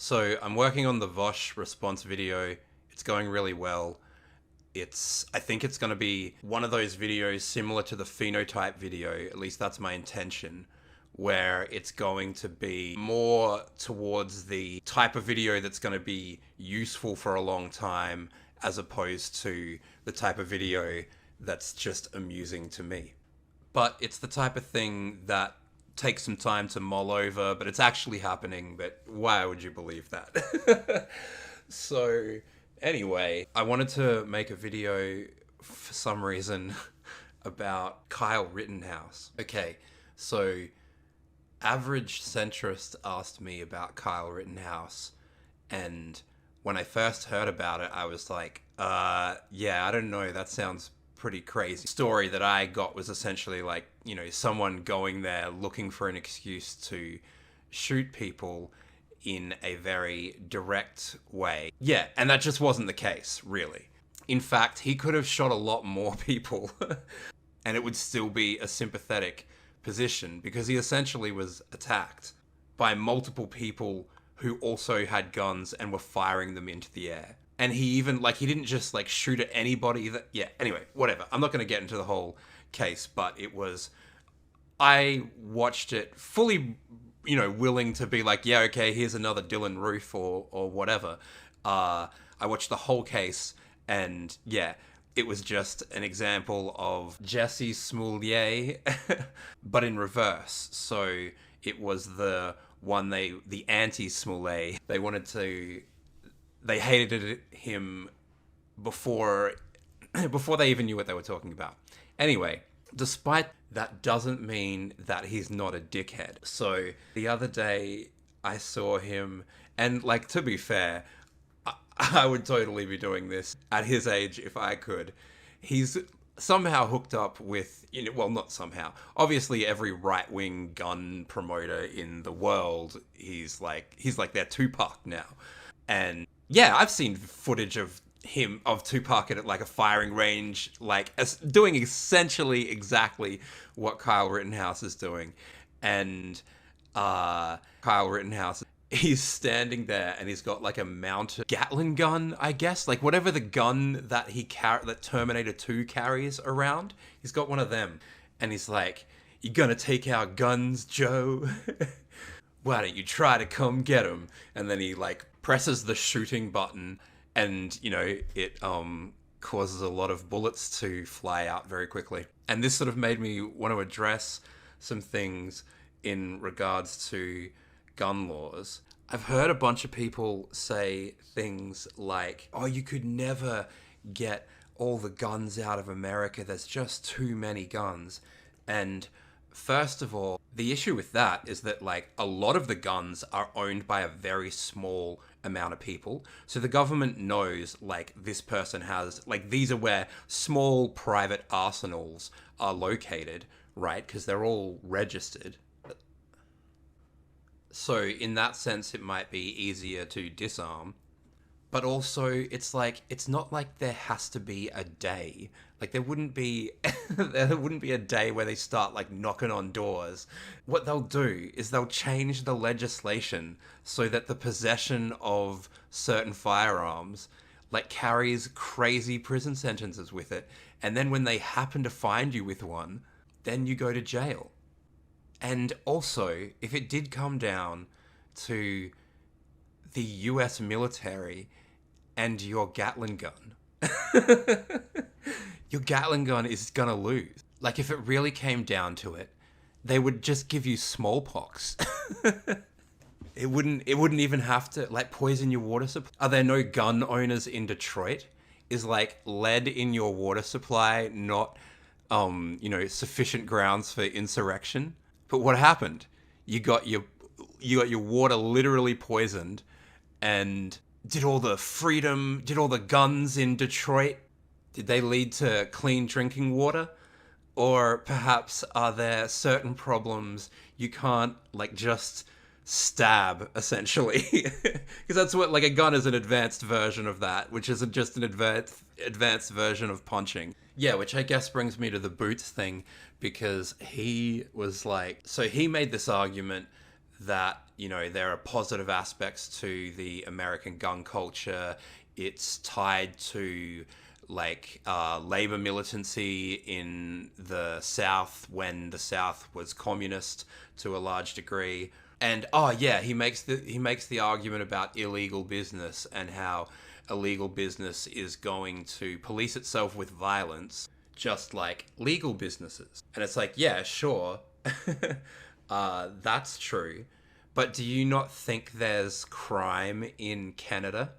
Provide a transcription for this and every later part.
So I'm working on the Vosh response video. It's going really well. I think it's going to be one of those videos similar to the phenotype video, at least that's my intention, where it's going to be more towards the type of video that's going to be useful for a long time as opposed to the type of video that's just amusing to me. But it's the type of thing that takes some time to mull over, but it's actually happening, but why would you believe that? So, anyway, I wanted to make a video for some reason about Kyle Rittenhouse. Okay, so average centrist asked me about Kyle Rittenhouse, and when I first heard about it, I was like, yeah, I don't know, that sounds pretty crazy. Story that I got was essentially like, someone going there looking for an excuse to shoot people in a very direct way. Yeah, and that just wasn't the case, really. In fact, he could have shot a lot more people and it would still be a sympathetic position because he essentially was attacked by multiple people who also had guns and were firing them into the air. And he even, he didn't just, shoot at anybody yeah, anyway, whatever. I'm not going to get into the whole case, but I watched it fully, willing to be like, yeah, okay, here's another Dylan Roof or whatever. I watched the whole case, and yeah, it was just an example of Jesse Smollett, but in reverse. So it was the anti-Smollett. They hated him before they even knew what they were talking about. Anyway, despite that doesn't mean that he's not a dickhead. So the other day I saw him, and to be fair, I would totally be doing this at his age if I could. He's somehow hooked up with, well, not somehow. Obviously, every right-wing gun promoter in the world, he's like their Tupac now. And yeah, I've seen footage of Tupac at a firing range, doing essentially exactly what Kyle Rittenhouse is doing. And Kyle Rittenhouse, he's standing there and he's got a mounted Gatling gun, I guess, whatever the gun that that Terminator 2 carries around. He's got one of them, and he's like, "You gonna take our guns, Joe? Why don't you try to come get him?" And then he presses the shooting button, and it causes a lot of bullets to fly out very quickly. And this sort of made me want to address some things in regards to gun laws. I've heard a bunch of people say things like, "Oh, you could never get all the guns out of America. There's just too many guns." And first of all, the issue with that is that a lot of the guns are owned by a very small amount of people. So the government knows this person has, these are where small private arsenals are located, right? Because they're all registered. So in that sense, it might be easier to disarm. But also, it's not like there has to be a day. There wouldn't be a day where they start knocking on doors. What they'll do is they'll change the legislation so that the possession of certain firearms carries crazy prison sentences with it. And then when they happen to find you with one, then you go to jail. And also, if it did come down to the US military and your Gatling gun, your Gatling gun is gonna lose. If it really came down to it, they would just give you smallpox. It wouldn't even have to poison your water supply. Are there no gun owners in Detroit? Is lead in your water supply not sufficient grounds for insurrection? But what happened? You got your water literally poisoned, and did all the guns in Detroit, did they lead to clean drinking water? Or perhaps are there certain problems you can't just stab, essentially? Because that's what a gun is, an advanced version of that, which isn't just an advanced version of punching. Yeah, which I guess brings me to the Boots thing, because he was so he made this argument that, there are positive aspects to the American gun culture. It's tied to labor militancy in the South when the South was communist to a large degree. And he makes the argument about illegal business and how illegal business is going to police itself with violence, just like legal businesses. And it's like, yeah, sure, that's true. But do you not think there's crime in Canada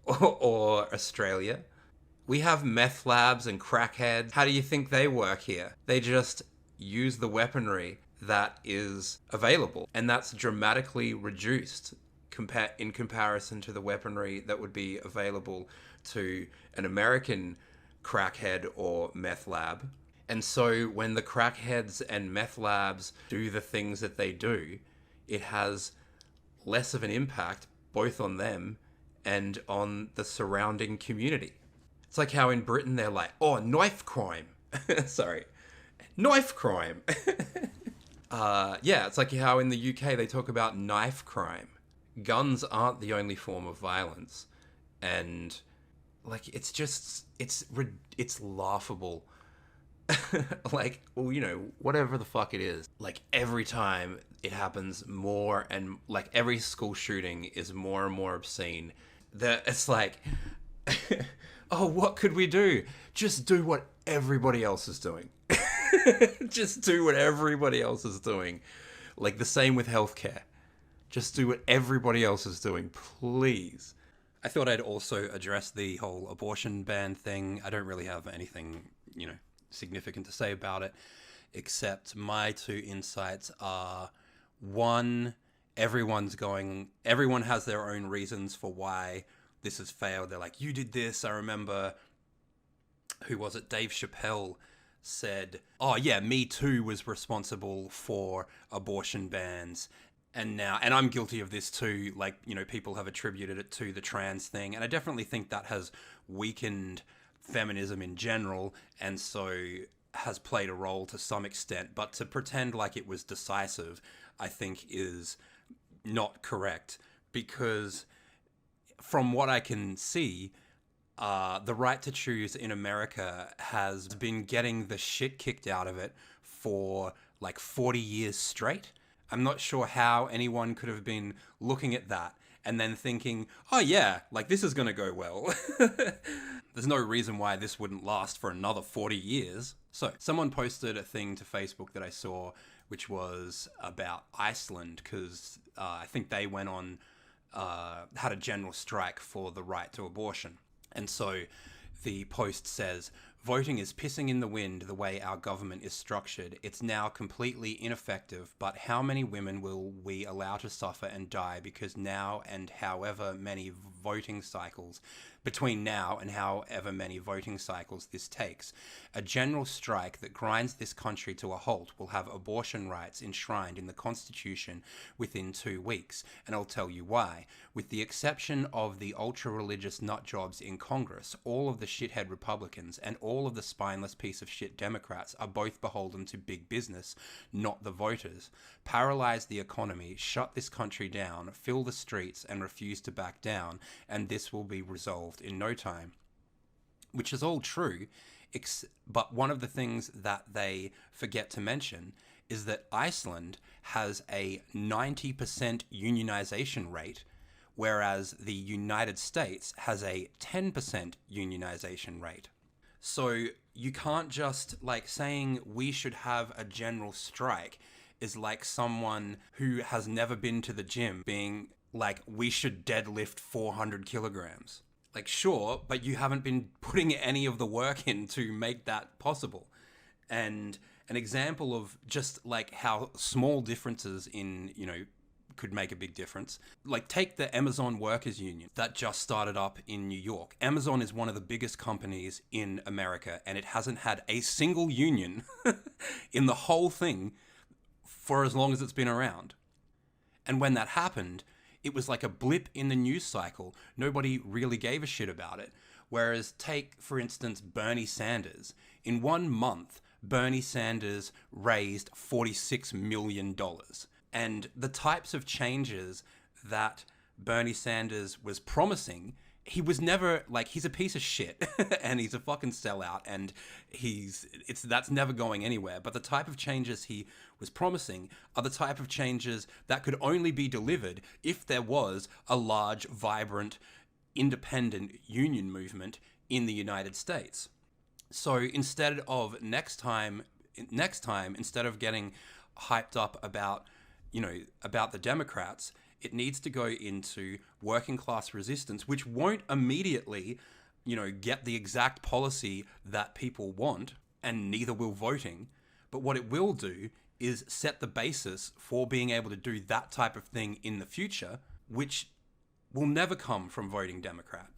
or Australia? We have meth labs and crackheads. How do you think they work here? They just use the weaponry that is available, and that's dramatically reduced in comparison to the weaponry that would be available to an American crackhead or meth lab. And so when the crackheads and meth labs do the things that they do, it has less of an impact both on them and on the surrounding community. It's like how in Britain they're like, oh, knife crime. Sorry. Knife crime. It's like how in the UK they talk about knife crime. Guns aren't the only form of violence. And it's laughable. Whatever the fuck it is. Like every time it happens more and every school shooting is more and more obscene. It's like, oh, what could we do? Just do what everybody else is doing. Just do what everybody else is doing. Like the same with healthcare. Just do what everybody else is doing, please. I thought I'd also address the whole abortion ban thing. I don't really have anything, significant to say about it, except my two insights are, one, everyone has their own reasons for why this has failed. They're like, you did this. I remember, who was it? Dave Chappelle said, oh yeah, Me Too was responsible for abortion bans. And I'm guilty of this too. People have attributed it to the trans thing. And I definitely think that has weakened feminism in general, and so has played a role to some extent. But to pretend like it was decisive, I think is not correct, because from what I can see, the right to choose in America has been getting the shit kicked out of it for 40 years straight. I'm not sure how anyone could have been looking at that and then thinking, oh yeah, this is going to go well. There's no reason why this wouldn't last for another 40 years. So someone posted a thing to Facebook that I saw, which was about Iceland, because I think they went on, had a general strike for the right to abortion. And so the post says, voting is pissing in the wind the way our government is structured. It's now completely ineffective, but how many women will we allow to suffer and die because between now and however many voting cycles this takes? A general strike that grinds this country to a halt will have abortion rights enshrined in the Constitution within 2 weeks, and I'll tell you why. With the exception of the ultra-religious nutjobs in Congress, all of the shithead Republicans and all of the spineless piece of shit Democrats are both beholden to big business, not the voters. Paralyze the economy, shut this country down, fill the streets, and refuse to back down, and this will be resolved in no time. Which is all true, but one of the things that they forget to mention is that Iceland has a 90% unionization rate, whereas the United States has a 10% unionization rate. So you can't just, saying we should have a general strike is like someone who has never been to the gym being like, we should deadlift 400 kilograms. Sure, but you haven't been putting any of the work in to make that possible. And an example of just how small differences in, could make a big difference. Take the Amazon Workers Union that just started up in New York. Amazon is one of the biggest companies in America, and it hasn't had a single union in the whole thing for as long as it's been around. And when that happened, it was like a blip in the news cycle. Nobody really gave a shit about it. Whereas take, for instance, Bernie Sanders. In 1 month, Bernie Sanders raised $46 million. And the types of changes that Bernie Sanders was promising, he was never like, he's a piece of shit and he's a fucking sellout, and that's never going anywhere. But the type of changes he was promising are the type of changes that could only be delivered if there was a large, vibrant, independent union movement in the United States. So instead of next time, instead of getting hyped up about, about the Democrats, it needs to go into working class resistance, which won't immediately, get the exact policy that people want, and neither will voting. But what it will do is set the basis for being able to do that type of thing in the future, which will never come from voting Democrat.